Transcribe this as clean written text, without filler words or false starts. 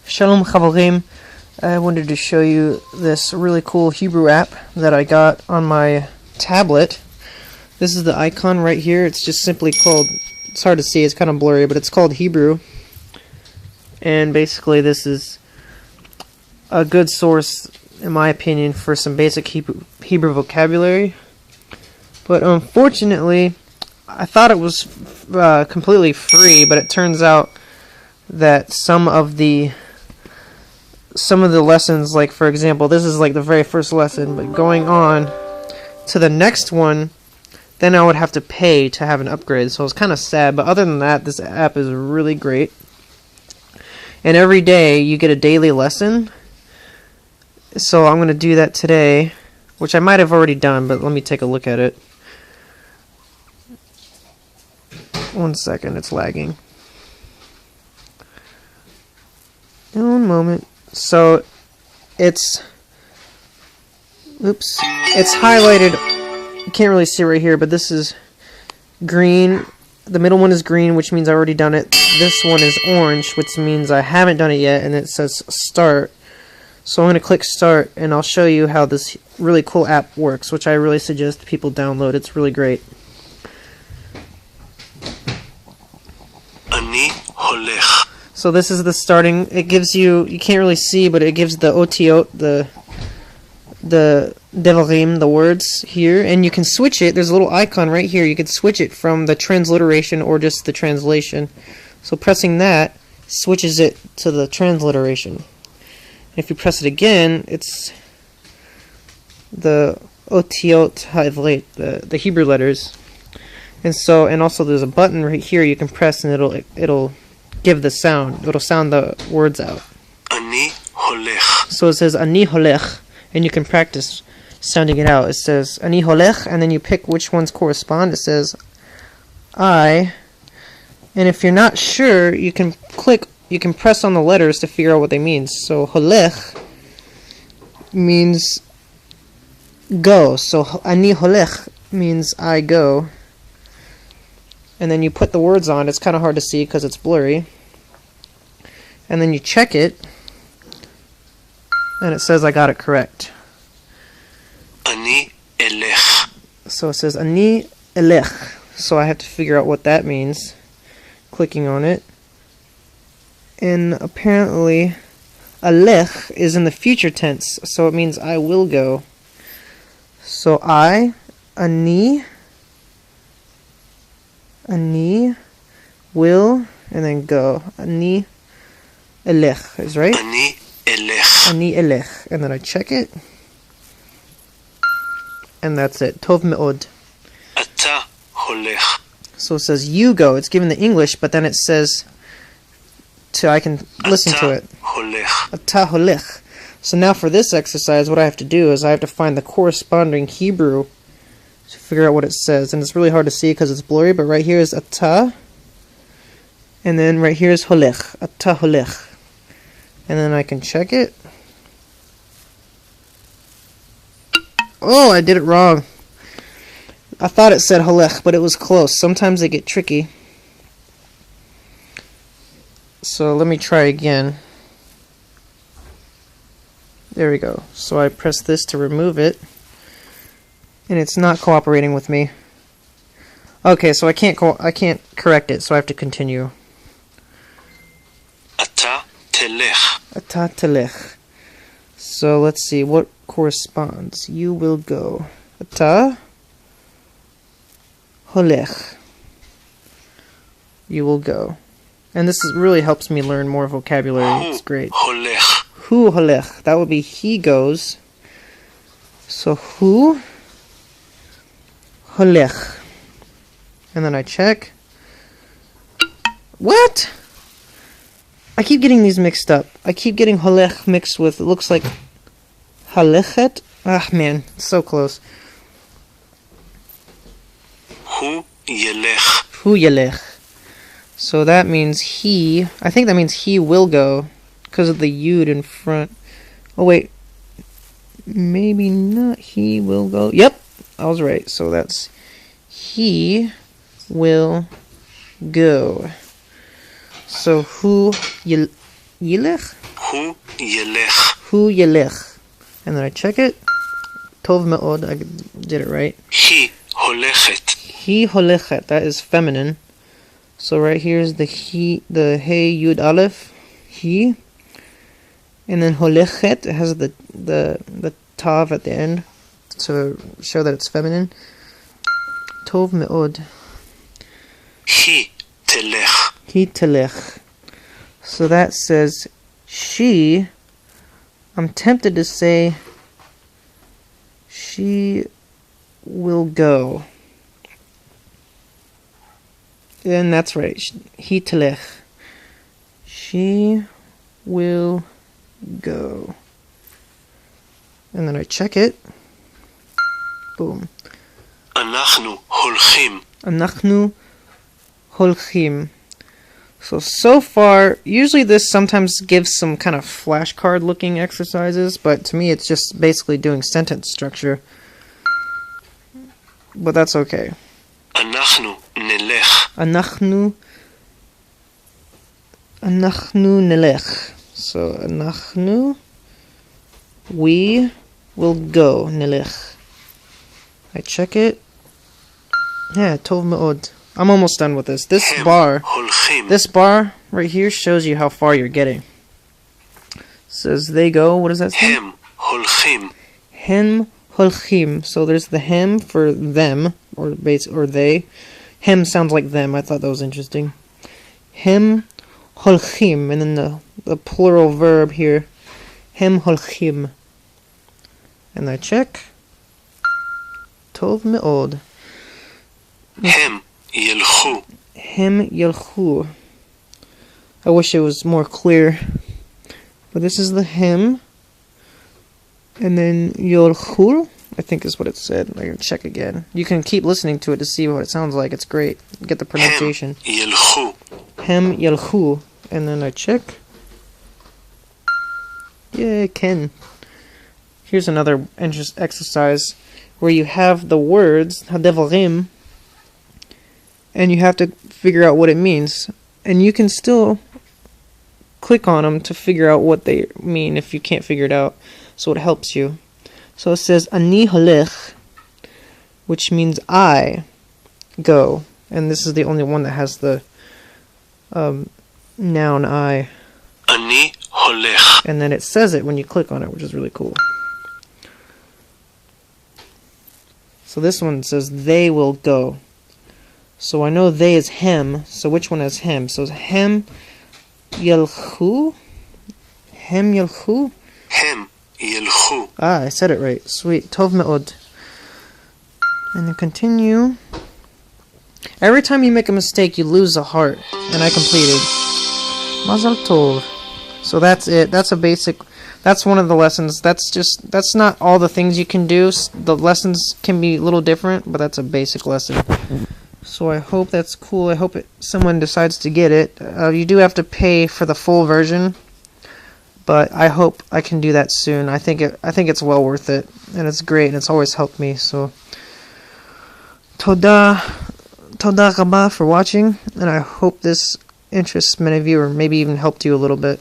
Shalom Chavarim. I wanted to show you this really cool Hebrew app that I got on my tablet. This is the icon right here. It's just simply called, it's hard to see, it's kind of blurry, but it's called Hebrew. And basically this is a good source, in my opinion, for some basic Hebrew vocabulary. But unfortunately, I thought it was completely free, but it turns out that some of the lessons, like for example, this is like the very first lesson, but going on to the next one, then I would have to pay to have an upgrade, so it's kind of sad. But other than that, this app is really great. And every day you get a daily lesson, so I'm going to do that today, which I might have already done, but let me take a look at it. 1 second, it's lagging. One moment. So it's highlighted. You can't really see right here, but this is green. The middle one is green, which means I already done it. This one is orange, which means I haven't done it yet, and it says start. So I'm going to click start, and I'll show you how this really cool app works, which I really suggest people download. It's really great. So this is the starting. It gives you can't really see, but it gives the otiot, the devarim, the words here, and you can switch it. There's a little icon right here. You can switch it from the transliteration or just the translation. So pressing that switches it to the transliteration. If you press it again, it's the otiot ha'ivrit, the Hebrew letters. And also there's a button right here you can press, and it'll give the sound. It'll sound the words out. Ani holech. So it says ani holech, and you can practice sounding it out. It says ani holech, and then you pick which ones correspond. It says I, and if you're not sure, you can press on the letters to figure out what they mean. So holech means go. So ani holech means I go. And then you put the words on. It's kind of hard to see because it's blurry. And then you check it, and it says I got it correct. Ani elech. So it says ani elech. So I have to figure out what that means. Clicking on it. And apparently, alech is in the future tense. So it means I will go. So ani will, and then go. Ani elech is right. Ani elech. Ani elech, and then I check it, and that's it. Tov me'od. Ata holech. So it says you go. It's given the English, but then it says I can listen to it. Holech. Ata holech. So now for this exercise, what I have to do is I have to find the corresponding Hebrew to figure out what it says, and it's really hard to see because it's blurry, but right here is ata, and then right here is holech, ata holech, and then I can check it. Oh, I did it wrong. I thought it said holech, but it was close. Sometimes they get tricky. So let me try again. There we go. So I press this to remove it, and it's not cooperating with me. Okay, so I can't correct it, so I have to continue. Ata telech. Ata telech. So let's see what corresponds. You will go. Ata holech. You will go. And this really helps me learn more vocabulary. It's great. Holech. Hu holech. That would be he goes. So hu holech. And then I check. What? I keep getting these mixed up. I keep getting holech mixed with, it looks like halechet. Ah, man, so close. Hu yelech. Hu yelech. So that means he, I think that means he will go, because of the yud in front. Oh, wait. Maybe not. He will go. Yep, I was right. So that's he will go. So hu yilech? הוא ילך. Hu yelech. And then I check it. Tov me'od. I did it right. היא הולכת. He holechet. That is feminine. So right here is the he, the hey yud aleph. He. And then holechet. It has the tav at the end to show that it's feminine. Tov me'od. היא תלך. He telech. So that says she. I'm tempted to say she will go. And that's right. He telech. She will go. And then I check it. Boom. אנחנו הולכים. Anachnu holchim. So far, usually this sometimes gives some kind of flashcard looking exercises, but to me it's just basically doing sentence structure. But that's okay. אנחנו נלך. Anachnu nelech. So anachnu, we will go. Nelech. I check it. Yeah, tov me'od. I'm almost done with this. This הם bar הולכים. right here shows you how far you're getting. It says they go. What does that say? הם הולכים. Hem holchim. So there's the hem for them or they. Hem sounds like them. I thought that was interesting. Hem holchim, and then the plural verb here. Hem holchim. And I check. Tov me'od. הם ילכו. Hem yelchu. I wish it was more clear. But this is the hem. And then yolchu, I think is what it said. I can check again. You can keep listening to it to see what it sounds like. It's great. Get the הם pronunciation. ילכו. Hem yelchu. And then I check. Yeah, Ken. Here's another exercise where you have the words, hadevarim, and you have to figure out what it means. And you can still click on them to figure out what they mean if you can't figure it out. So it helps you. So it says, Ani holech, which means I go. And this is the only one that has the noun I. אני הולך. And then it says it when you click on it, which is really cool. So this one says, they will go. So I know they is hem. So which one is hem? So hem yelchu? Hem yelchu? הם ילכו. Ah, I said it right. Sweet. Tov me'od. And then continue. Every time you make a mistake, you lose a heart. And I completed. Mazal tov. So that's it. That's a basic... That's one of the lessons. That's not all the things you can do. The lessons can be a little different, but that's a basic lesson. So I hope that's cool. I hope someone decides to get it. You do have to pay for the full version, but I hope I can do that soon. I think it's well worth it, and it's great, and it's always helped me. So toda rabba for watching, and I hope this interests many of you, or maybe even helped you a little bit.